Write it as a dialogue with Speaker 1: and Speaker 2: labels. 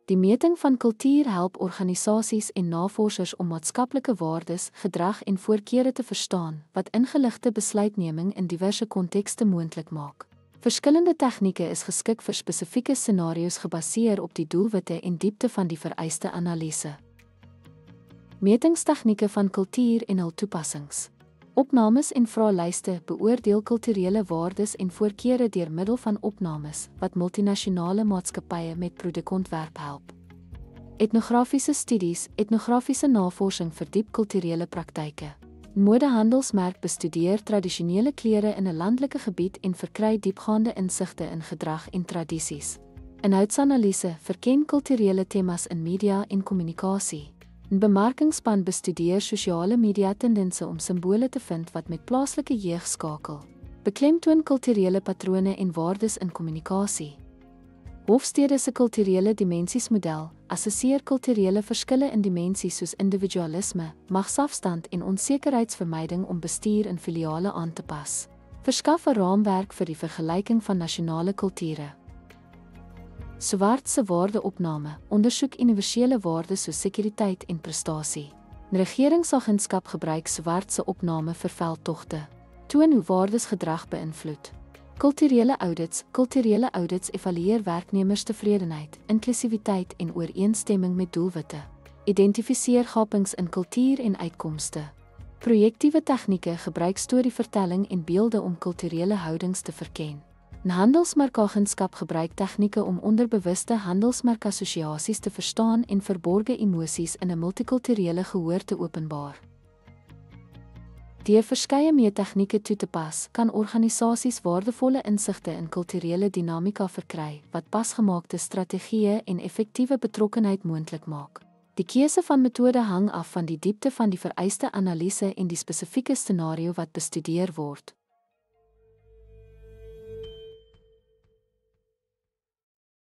Speaker 1: Die meting van kultuur help organisasies en navorsers om maatskaplike waardes, gedrag en voorkeure te verstaan, wat ingeligte besluitneming in diverse kontekste moontlik maak. Verskillende tegnieke is geskik vir spesifieke scenario's gebaseer op die doelwitte en diepte van die vereiste analise. Metingstegnieke van kultuur en hul toepassings. Opnames en vraelyste beoordeel kulturele waardes en voorkeure deur middel van opnames wat multinasjonale maatskappye met produkontwerp help. Etnografiese studies, etnografiese navorsing verdiep kulturele praktyke. Modehandelsmerk bestudeer tradisionele klere in 'n landelike gebied en verkry diepgaande insigte in gedrag en tradisies. Inhoudsanalise verken kulturele temas in media en kommunikasie. 'n Bemarkingsspan bestudeer sosiale media tendense om simbole te vind wat met plaaslike jeug skakel. Beklemtoon kulturele patrone en waardes in kommunikasie. Hofstede se kulturele dimensiesmodel assesseer kulturele verskille in dimensies soos individualisme, magsafstand en onsekerheidsvermyding om bestuur in filiale aan te pas. Verskaf 'n raamwerk vir die vergelyking van nasionale kulture. Swart se waardeopname ondersoek universele waardes soos sekuriteit en prestasie. 'n Regeringsagentskap gebruik swart se opname vir veldtogte. Toon hoe waardes gedrag beïnvloed. Kulturele audits evalueer werknemerstevredenheid, inklusiwiteit en ooreenstemming met doelwitte. Identifiseer gapings in kultuur en uitkomste. Projektiewe tegnieke gebruik storievertelling en beelde om kulturele houdings te verken. 'n Handelsmerkagentskap gebruik tegnieke om onderbewuste handelsmerkassosiasies te verstaan en verborge emosies in 'n multikulturele gehoor te openbaar. Deur verskeie meettegnieke toe te pas, kan organisasies waardevolle insigte in kulturele dinamika verkry, wat pasgemaakte strategieë en effektiewe betrokkenheid moontlik maak. Die keuse van metode hang af van die diepte van die vereiste analise en die spesifieke scenario wat bestudeer word.